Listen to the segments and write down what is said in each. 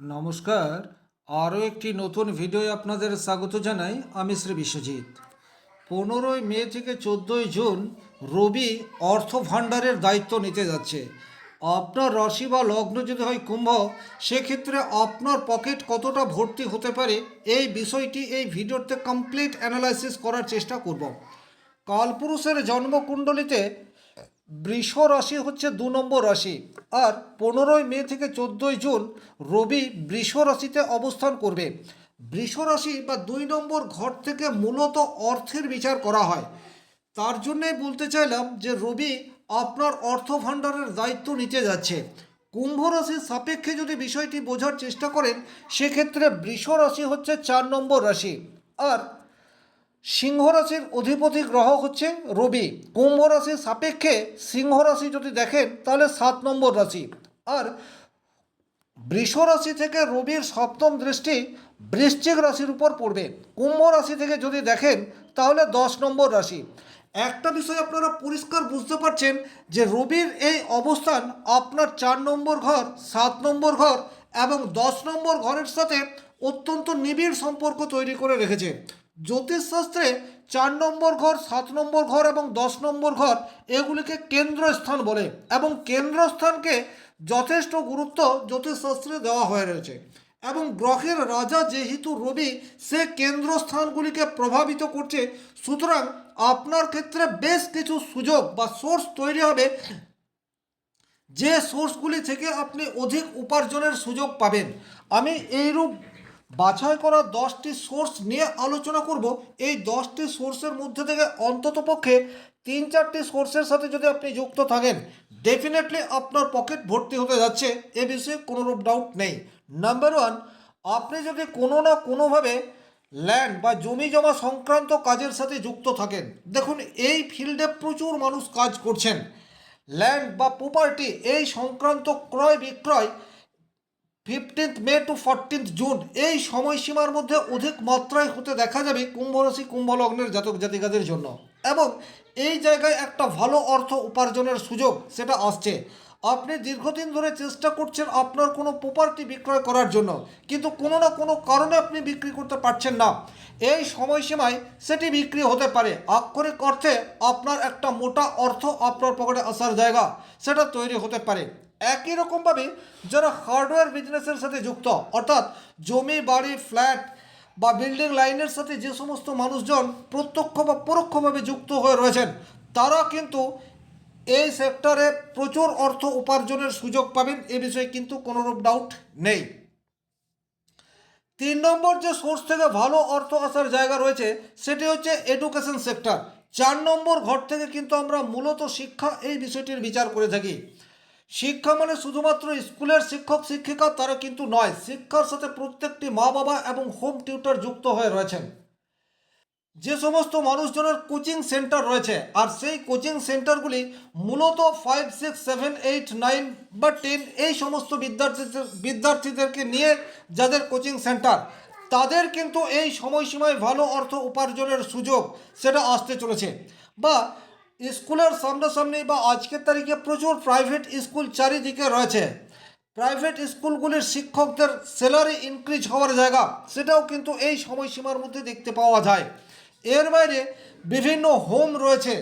নমস্কার। আরও একটি নতুন ভিডিওয় আপনাদের স্বাগত জানাই। আমি শ্রী বিশ্বজিৎ। 15 মে থেকে 14 জুন রবি অর্থ ভাণ্ডারের দায়িত্ব নিতে যাচ্ছে। আপনার রাশি বা লগ্ন যদি হয় কুম্ভ, সেক্ষেত্রে আপনার পকেট কতটা ভর্তি হতে পারে এই বিষয়টি এই ভিডিওতে কমপ্লিট অ্যানালাইসিস করার চেষ্টা করব। কালপুরুষের জন্মকুণ্ডলিতে বৃষ রাশি হচ্ছে 2 নম্বর রাশি, আর 15 মে থেকে 14 জুন রবি বৃষ রাশিতে অবস্থান করবে। বৃষ রাশি বা 2 নম্বর ঘর থেকে মূলত অর্থের বিচার করা হয়। তার জন্যে বলতে চাইলাম যে রবি আপনার অর্থ ভাণ্ডারের দায়িত্ব নিতে যাচ্ছে। কুম্ভ রাশির সাপেক্ষে যদি বিষয়টি বোঝার চেষ্টা করেন, সেক্ষেত্রে বৃষ রাশি হচ্ছে 4 নম্বর রাশি, আর সিংহ রাশির অধিপতি গ্রহ হচ্ছে রবি। কুম্ভ রাশির সাপেক্ষে সিংহ রাশি যদি দেখেন তাহলে 7 নম্বর রাশি, আর বৃষ রাশি থেকে রবির সপ্তম দৃষ্টি বৃশ্চিক রাশির উপর পড়বে। কুম্ভ রাশি থেকে যদি দেখেন তাহলে 10 নম্বর রাশি। একটা বিষয় আপনারা পরিষ্কার বুঝতে পারছেন যে রবির এই অবস্থান আপনার 4 নম্বর ঘর, 7 নম্বর ঘর এবং 10 নম্বর ঘরের সাথে অত্যন্ত নিবিড় সম্পর্ক তৈরি করে রেখেছে। জ্যোতিষশাস্ত্রে 4 নম্বর ঘর, 7 নম্বর ঘর এবং 10 নম্বর ঘর এগুলিকে কেন্দ্রস্থান বলে, এবং কেন্দ্রস্থানকে যথেষ্ট গুরুত্ব জ্যোতিষশাস্ত্রে দেওয়া হয়ে রয়েছে। এবং গ্রহের রাজা যেহেতু রবি, সে কেন্দ্রস্থানগুলিকে প্রভাবিত করছে। সুতরাং আপনার ক্ষেত্রে বেশ কিছু সুযোগ বা সোর্স তৈরি হবে, যে সোর্সগুলি থেকে আপনি অধিক উপার্জনের সুযোগ পাবেন। আমি এইরূপ বাছাই করা 10টি সোর্স নিয়ে আলোচনা করব। এই 10টি সোর্সের মধ্যে থেকে অন্ততপক্ষে 3-4টি সোর্সের সাথে যদি আপনি যুক্ত থাকেন, ডেফিনেটলি আপনার পকেট ভর্তি হতে যাচ্ছে, এ বিষয়ে কোনোরূপ ডাউট নেই। নাম্বার 1, আপনি যদি কোনো না কোনোভাবে ল্যান্ড বা জমি জমা সংক্রান্ত কাজের সাথে যুক্ত থাকেন, দেখুন এই ফিল্ডে প্রচুর মানুষ কাজ করছেন। ল্যান্ড বা প্রপার্টি এই সংক্রান্ত ক্রয় বিক্রয় 15 মে টু 14 জুন এই সময়সীমার মধ্যে অধিক মাত্রায় হতে দেখা যাবে কুম্ভ রাশি কুম্ভ লগ্নের জাতক জাতিকাদের জন্য। এবং এই জায়গায় একটা ভালো অর্থ উপার্জনের সুযোগ সেটা আসছে। আপনি দীর্ঘদিন ধরে চেষ্টা করছেন আপনার কোনো প্রপার্টি বিক্রয় করার জন্য, কিন্তু কোনো না কোনো কারণে আপনি বিক্রি করতে পারছেন না। এই সময়সীমায় সেটি বিক্রি হতে পারে। আক্ষরিক অর্থে আপনার একটা মোটা অর্থ আপনার পকেটে আসার জায়গা সেটা তৈরি হতে পারে। একই রকমভাবে যারা হার্ডওয়্যার বিজনেসের সাথে যুক্ত, অর্থাৎ জমি বাড়ি ফ্ল্যাট বা বিল্ডিং লাইনের সাথে যে সমস্ত মানুষজন প্রত্যক্ষ বা পরোক্ষভাবে যুক্ত হয়ে রয়েছেন, তারা কিন্তু এই সেক্টরে প্রচুর অর্থ উপার্জনের সুযোগ পাবেন, এ বিষয়ে কিন্তু কোনোরূপ ডাউট নেই। 3 নম্বর যে সোর্স থেকে ভালো অর্থ আসার জায়গা রয়েছে সেটি হচ্ছে এডুকেশন সেক্টর। 4 নম্বর ঘর থেকে কিন্তু আমরা মূলত শিক্ষা এই বিষয়টির বিচার করে থাকি। শিক্ষা মানে শুধুমাত্র স্কুলের শিক্ষক শিক্ষিকা তারা কিন্তু নয়, শিক্ষার সাথে প্রত্যেকটি মা বাবা এবং হোম টিউটর যুক্ত হয়ে রয়েছেন। যে সমস্ত মানুষজনের কোচিং সেন্টার রয়েছে, আর সেই কোচিং সেন্টারগুলি মূলত 5, 6, 7, 8, 9 বা 10 এই সমস্ত বিদ্যার্থীদেরকে নিয়ে যাদের কোচিং সেন্টার, তাদের কিন্তু এই সময়সীমায় ভালো অর্থ উপার্জনের সুযোগ সেটা আসতে চলেছে। বা স্কুলের সামনাসামনি বা আজকের তারিখে প্রচুর প্রাইভেট স্কুল চারিদিকে রয়েছে, প্রাইভেট স্কুলগুলির শিক্ষকদের স্যালারি ইনক্রিজ হওয়ার জায়গা সেটাও কিন্তু এই সময়সীমার মধ্যে দেখতে পাওয়া যায়। এর বাইরে বিভিন্ন হোম রয়েছে,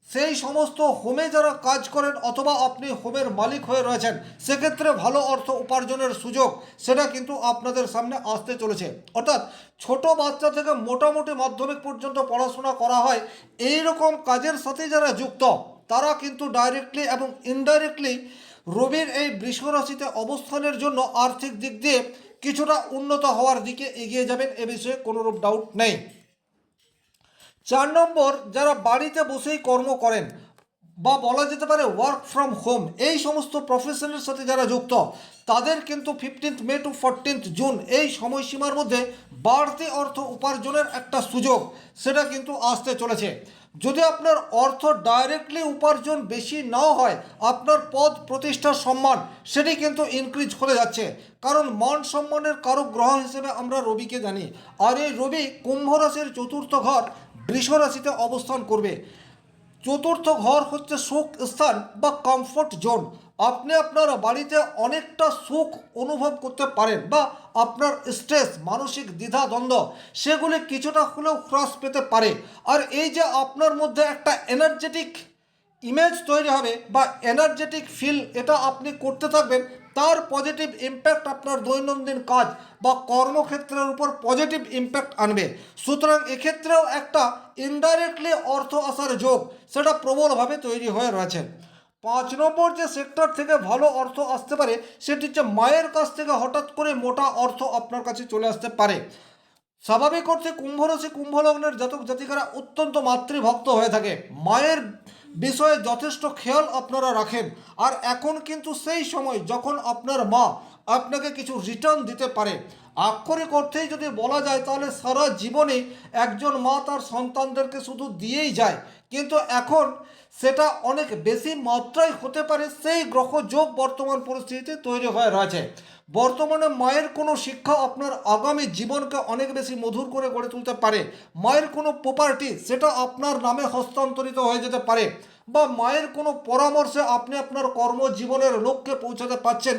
সেই সমস্ত হোমে যারা কাজ করেন অথবা আপনি হোমের মালিক হয়ে রয়েছেন, সেক্ষেত্রে ভালো অর্থ উপার্জনের সুযোগ সেটা কিন্তু আপনাদের সামনে আসতে চলেছে। অর্থাৎ ছোট বাচ্চা থেকে মোটামুটি মাধ্যমিক পর্যন্ত পড়াশোনা করা হয়, এই রকম কাজের সাথে যারা যুক্ত তারা কিন্তু ডাইরেক্টলি এবং ইনডাইরেক্টলি রবির এই বৃষ রাশিতে অবস্থানের জন্য আর্থিক দিক দিয়ে কিছুটা উন্নত হওয়ার দিকে এগিয়ে যাবেন, এ বিষয়ে কোনোরূপ ডাউট নেই। 4 নম্বর, যারা বাড়িতে বসেই কর্ম করেন বা বলা যেতে পারে ওয়ার্ক ফ্রম হোম এই সমস্ত প্রফেশনের সাথে যারা যুক্ত, তাদের কিন্তু 15 মে টু 14 জুন এই সময়সীমার মধ্যে বাড়তি অর্থ উপার্জনের একটা সুযোগ সেটা কিন্তু আসতে চলেছে। যদি আপনার অর্থ ডাইরেক্টলি উপার্জন বেশি নাও হয়, আপনার পদ প্রতিষ্ঠার সম্মান সেটি কিন্তু ইনক্রিজ করে যাচ্ছে। কারণ মান সম্মানের কারক গ্রহ হিসেবে আমরা রবিকে জানি, আর এই রবি কুম্ভ রাশির 4র্থ ঘর বৃষ রাশিতে অবস্থান করবে। 4র্থ ঘর হচ্ছে সুখ স্থান বা কমফোর্ট জোন, আপনি আপনার বাড়িতে অনেকটা সুখ অনুভব করতে পারেন, বা আপনার স্ট্রেস, মানসিক দ্বিধা দ্বন্দ্ব সেগুলি কিছুটা হলেও হ্রাস পেতে পারে। আর এই যে আপনার মধ্যে একটা এনার্জেটিক ইমেজ তৈরি হবে বা এনার্জেটিক ফিল এটা আপনি করতে থাকবেন, তার পজিটিভ ইম্প্যাক্ট আপনার দৈনন্দিন কাজ বা কর্মক্ষেত্রের উপর পজিটিভ ইম্প্যাক্ট আনবে। সুতরাং এক্ষেত্রেও একটা ইনডাইরেক্টলি অর্থ আসার যোগ সেটা প্রবলভাবে তৈরি হয়ে রয়েছে। 5 নম্বর যে সেক্টর থেকে ভালো অর্থ আসতে পারে সেটি হচ্ছে মায়ের কাছ থেকে হঠাৎ করে মোটা অর্থ আপনার কাছে চলে আসতে পারে। স্বাভাবিক অর্থে কুম্ভ রাশি কুম্ভ লগ্নের জাতক জাতিকারা অত্যন্ত মাতৃভক্ত হয়ে থাকে, মায়ের বিষয়ে যথেষ্ট খেয়াল আপনারা রাখেন। আর এখন কিন্তু সেই সময় যখন আপনার মা আপনাকে কিছু রিটার্ন দিতে পারে। আক্ষরিক অর্থেই যদি বলা যায় তাহলে সারা জীবনে একজন মা তার সন্তানদেরকে শুধু দিয়েই যায়, কিন্তু এখন সেটা অনেক বেশি মাত্রায় হতে পারে, সেই গ্রহযোগ বর্তমান পরিস্থিতিতে তৈরি হয়ে রয়েছে। বর্তমানে মায়ের কোনো শিক্ষা আপনার আগামী জীবনকে অনেক বেশি মধুর করে গড়ে তুলতে পারে। মায়ের কোনো প্রপার্টি সেটা আপনার নামে হস্তান্তরিত হয়ে যেতে পারে, বা মায়ের কোনো পরামর্শে আপনি আপনার কর্মজীবনের লক্ষ্যে পৌঁছাতে পারছেন।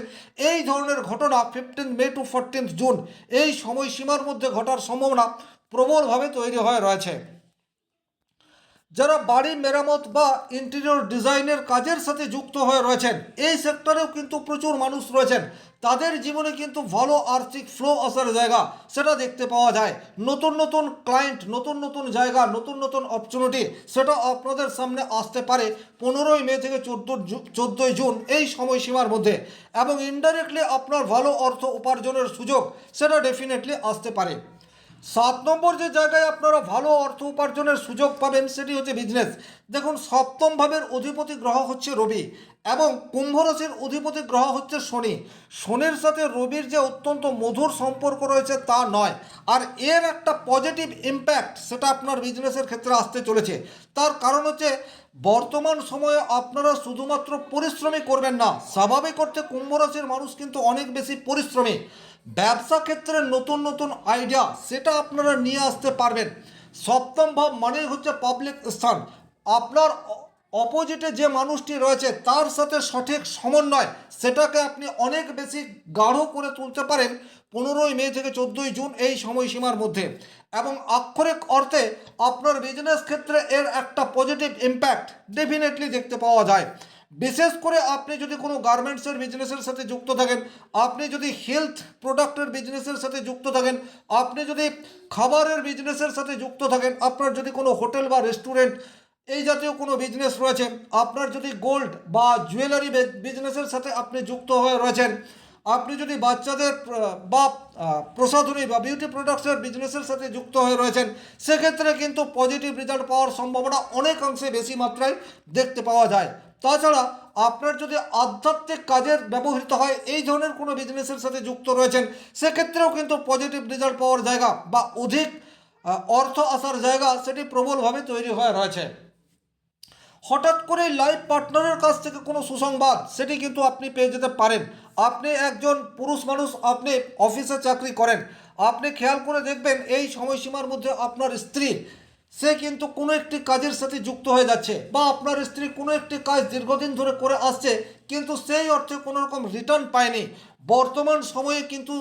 এই ধরনের ঘটনা 15 মে টু 14 জুন এই সময়সীমার মধ্যে ঘটার সম্ভাবনা প্রবলভাবে তৈরি হয়ে রয়েছে। যারা বাড়ি মেরামত বা ইন্টেরিয়র ডিজাইনের কাজের সাথে যুক্ত হয়ে রয়েছেন, এই সেক্টরেও কিন্তু প্রচুর মানুষ রয়েছেন, তাদের জীবনে কিন্তু ভালো আর্থিক ফ্লো আসার জায়গা সেটা দেখতে পাওয়া যায়। নতুন নতুন ক্লায়েন্ট, নতুন নতুন জায়গা, নতুন নতুন অপরচুনিটি সেটা আপনাদের সামনে আসতে পারে 15ই মে থেকে 14ই জুন এই সময়সীমার মধ্যে। এবং ইনডাইরেক্টলি আপনার ভালো অর্থ উপার্জনের সুযোগ সেটা ডেফিনেটলি আসতে পারে। 7 নম্বর যে জায়গায় আপনারা ভালো অর্থ উপার্জনের সুযোগ পাবেন সেটি হচ্ছে বিজনেস। দেখুন, সপ্তম ভাবের অধিপতি গ্রহ হচ্ছে রবি এবং কুম্ভ রাশির অধিপতি গ্রহ হচ্ছে শনি। শনির সাথে রবির যে অত্যন্ত মধুর সম্পর্ক রয়েছে তা নয়, আর এর একটা পজিটিভ ইম্প্যাক্ট সেটা আপনার বিজনেসের ক্ষেত্রে আসতে চলেছে। তার কারণ হচ্ছে বর্তমান সময়ে আপনারা শুধুমাত্র পরিশ্রমই করবেন না, স্বাভাবিক অর্থে কুম্ভ রাশির মানুষ কিন্তু অনেক বেশি পরিশ্রমী। ব্যবসা ক্ষেত্রে নতুন নতুন আইডিয়া সেটা আপনারা নিয়ে আসতে পারবেন। সপ্তম ভাব মানেই হচ্ছে পাবলিক স্থান। আপনার অপোজিটে যে মানুষটি রয়েছে তার সাথে সঠিক সমন্বয় সেটাকে আপনি অনেক বেশি গাঢ় করে তুলতে পারেন 15ই মে থেকে 14ই জুন এই সময়সীমার মধ্যে। এবং আক্ষরিক অর্থে আপনার বিজনেস ক্ষেত্রে এর একটা পজিটিভ ইম্প্যাক্ট ডেফিনেটলি দেখতে পাওয়া যায়। বিশেষ করে আপনি যদি কোনো গার্মেন্টসের বিজনেসের সাথে যুক্ত থাকেন, আপনি যদি হেলথ প্রোডাক্টের বিজনেসের সাথে যুক্ত থাকেন, আপনি যদি খাবারের বিজনেসের সাথে যুক্ত থাকেন, আপনার যদি কোনো হোটেল বা রেস্টুরেন্ট এই জাতীয় কোনো বিজনেস রয়েছে, আপনার যদি গোল্ড বা জুয়েলারি বিজনেসের সাথে আপনি যুক্ত হয়ে রয়েছেন, আপনি যদি বাচ্চাদের বা প্রসাধনী বা বিউটি প্রোডাক্টসের বিজনেসের সাথে যুক্ত হয়ে রয়েছেন, সেক্ষেত্রে কিন্তু পজিটিভ রেজাল্ট পাওয়ার সম্ভাবনা অনেকাংশে বেশি মাত্রায় দেখতে পাওয়া যায়। তাছাড়া আপনার যদি আধ্যাত্মিক কাজের ব্যবহৃত হয় এই ধরনের কোনো বিজনেসের সাথে যুক্ত রয়েছেন, সেক্ষেত্রেও কিন্তু পজিটিভ রেজাল্ট পাওয়ার জায়গা বা অধিক অর্থ আসার জায়গা সেটি প্রবলভাবে তৈরি হয়ে রয়েছে। হঠাৎ করে লাইফ পার্টনারের কাছ থেকে কোনো সুসংবাদ সেটি কিন্তু আপনি পেয়ে যেতে পারেন। আপনি একজন পুরুষ মানুষ, আপনি অফিসে চাকরি করেন, আপনি খেয়াল করে দেখবেন এই সময়সীমার মধ্যে আপনার স্ত্রী সে কিন্তু কোনো একটি কাজের সাথে যুক্ত হয়ে যাচ্ছে, বা আপনার স্ত্রী কোনো একটি কাজ দীর্ঘদিন ধরে করে আসছে কিন্তু সেই অর্থে কোনো রকম রিটার্ন পায়নি। বর্তমান সময়ে কিন্তু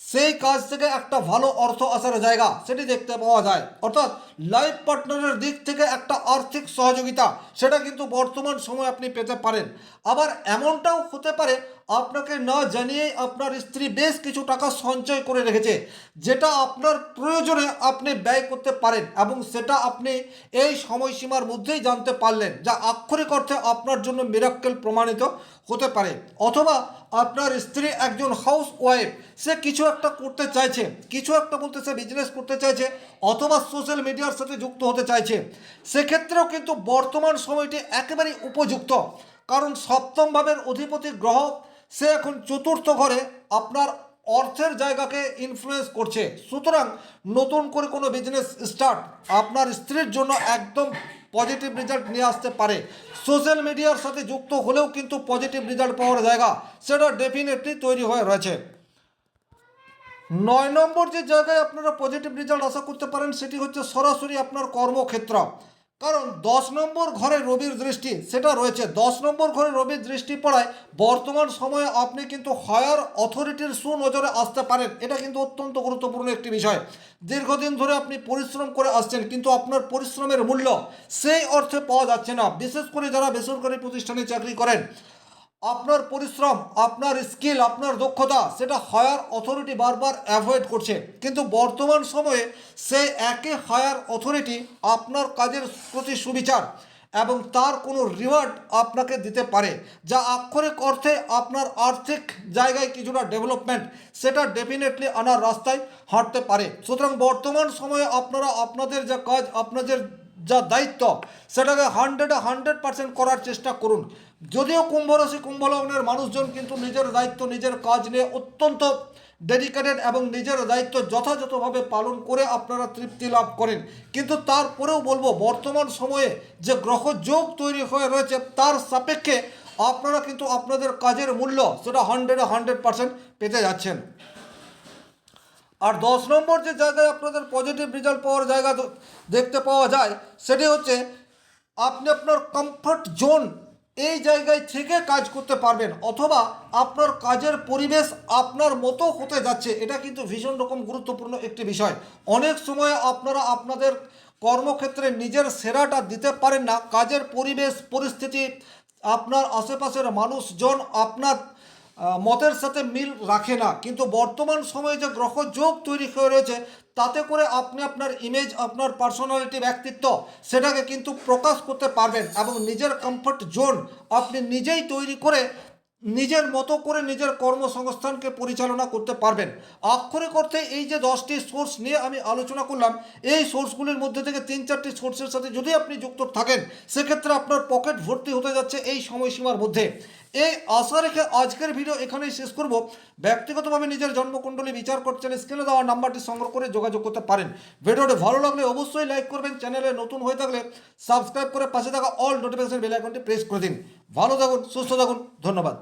সেই কাজ থেকে একটা ভালো অর্থ আসার জায়গা সেটি দেখতে পাওয়া যায়। অর্থাৎ লাইফ পার্টনারের দিক থেকে একটা আর্থিক সহযোগিতা সেটা কিন্তু বর্তমান সময়ে আপনি পেতে পারেন। আবার এমনটাও হতে পারে আপনাকে না জানিয়েই আপনার স্ত্রী বেশ কিছু টাকা সঞ্চয় করে রেখেছে, যেটা আপনার প্রয়োজনে আপনি ব্যয় করতে পারেন, এবং সেটা আপনি এই সময়সীমার মধ্যেই জানতে পারলেন, যা আক্ষরিক অর্থে আপনার জন্য মিরাক্কেল প্রমাণিত হতে পারে। অথবা আপনার স্ত্রী একজন হাউস ওয়াইফ, সে কিছু একটা করতে চাইছে, কিছু একটা বলতে সে বিজনেস করতে চাইছে, অথবা সোশ্যাল মিডিয়ার সাথে যুক্ত হতে চাইছে, সেক্ষেত্রেও কিন্তু বর্তমান সময়টি একেবারেই উপযুক্ত। কারণ সপ্তম ভাবের অধিপতি গ্রহ সে এখন চতুর্থ ঘরে আপনার অর্থের জায়গাকে ইনফ্লুয়েন্স করছে। সুতরাং নতুন করে কোনো বিজনেস স্টার্ট আপনার স্ত্রীর জন্য একদম পজিটিভ রেজাল্ট নিয়ে আসতে পারে। সোশ্যাল মিডিয়ার সাথে যুক্ত হলেও কিন্তু পজিটিভ রেজাল্ট পাওয়ার জায়গা সেটা ডেফিনেটলি তৈরি হয়ে রয়েছে। 9 নম্বর যে জায়গায় আপনারা পজিটিভ রেজাল্ট আশা করতে পারেন সেটি হচ্ছে সরাসরি আপনার কর্মক্ষেত্র। কারণ 10 নম্বর ঘরে রবির দৃষ্টি সেটা রয়েছে। 10 নম্বর ঘরে রবির দৃষ্টি পড়ায় বর্তমান সময়ে আপনি কিন্তু হায়ার অথরিটির সুনজরে আসতে পারেন। এটা কিন্তু অত্যন্ত গুরুত্বপূর্ণ একটি বিষয়। দীর্ঘদিন ধরে আপনি পরিশ্রম করে আসছেন, কিন্তু আপনার পরিশ্রমের মূল্য সেই অর্থে পাওয়া যাচ্ছে না। বিশেষ করে যারা বেসরকারি প্রতিষ্ঠানে চাকরি করেন, আপনার পরিশ্রম, আপনার স্কিল, আপনার দক্ষতা সেটা হায়ার অথরিটি বারবার অ্যাভয়েড করছে। কিন্তু বর্তমান সময়ে সেই একই হায়ার অথরিটি আপনার কাজের প্রতি সুবিচার এবং তার কোনো রিওয়ার্ড আপনাকে দিতে পারে, যা আক্ষরিক অর্থে আপনার আর্থিক জায়গায় কিছুটা ডেভেলপমেন্ট সেটা ডেফিনেটলি আনার রাস্তায় হাঁটতে পারে। সুতরাং বর্তমান সময়ে আপনারা আপনাদের যা কাজ, আপনাদের যা দায়িত্ব সেটাকে 100% করার চেষ্টা করুন। যদিও কুম্ভ রাশি কুম্ভ লগ্নের মানুষজন কিন্তু নিজের দায়িত্ব, নিজের কাজ নিয়ে অত্যন্ত ডেডিকেটেড এবং নিজের দায়িত্ব যথাযথভাবে পালন করে আপনারা তৃপ্তি লাভ করেন, কিন্তু তারপরেও বলবো বর্তমান সময়ে যে গ্রহ যোগ তৈরি হয়ে রয়েছে তার সাপেক্ষে আপনারা কিন্তু আপনাদের কাজের মূল্য সেটা 100% পেতে যাচ্ছেন। আর 10 নম্বর যে জায়গায় আপনাদের পজিটিভ রেজাল্ট পাওয়ার জায়গা দেখতে পাওয়া যায় সেটি হচ্ছে আপনি আপনার কমফর্ট জোন এই জায়গায় থেকে কাজ করতে পারবেন, অথবা আপনার কাজের পরিবেশ আপনার মতো হতে যাচ্ছে। এটা কিন্তু ভীষণ রকম গুরুত্বপূর্ণ একটি বিষয়। অনেক সময় আপনারা আপনাদের কর্মক্ষেত্রে নিজের সেরাটা দিতে পারেন না, কাজের পরিবেশ পরিস্থিতি, আপনার আশেপাশের মানুষজন আপনার মতের সাথে মিল রাখে না। কিন্তু বর্তমান সময়ে যে গ্রহ যোগ তৈরি হয়ে রয়েছে তাতে করে আপনি আপনার ইমেজ, আপনার পার্সোনালিটি, ব্যক্তিত্ব সেটাকে কিন্তু প্রকাশ করতে পারবেন এবং নিজের কমফর্ট জোন আপনি নিজেই তৈরি করে নিজের মতো করে নিজের কর্মসংস্থানকে পরিচালনা করতে পারবেন। আক্ষরিক অর্থে এই যে 10টি সোর্স নিয়ে আমি আলোচনা করলাম, এই সোর্সগুলির মধ্যে থেকে 3-4টি সোর্সের সাথে যদি আপনি যুক্ত থাকেন সেক্ষেত্রে আপনার পকেট ভর্তি হতে যাচ্ছে এই সময়সীমার মধ্যে। এই আশা রেখে আজকের ভিডিও এখানেই শেষ করব। ব্যক্তিগতভাবে নিজের জন্মকুণ্ডলী বিচার করছেন, স্ক্রিনে দেওয়া নাম্বারটি সংগ্রহ করে যোগাযোগ করতে পারেন। ভিডিওটি ভালো লাগলে অবশ্যই লাইক করবেন, চ্যানেলে নতুন হয়ে থাকলে সাবস্ক্রাইব করে পাশে থাকা অল নোটিফিকেশন বেল আইকনটি প্রেস করে দিন। ভালো থাকুন, সুস্থ থাকুন, ধন্যবাদ।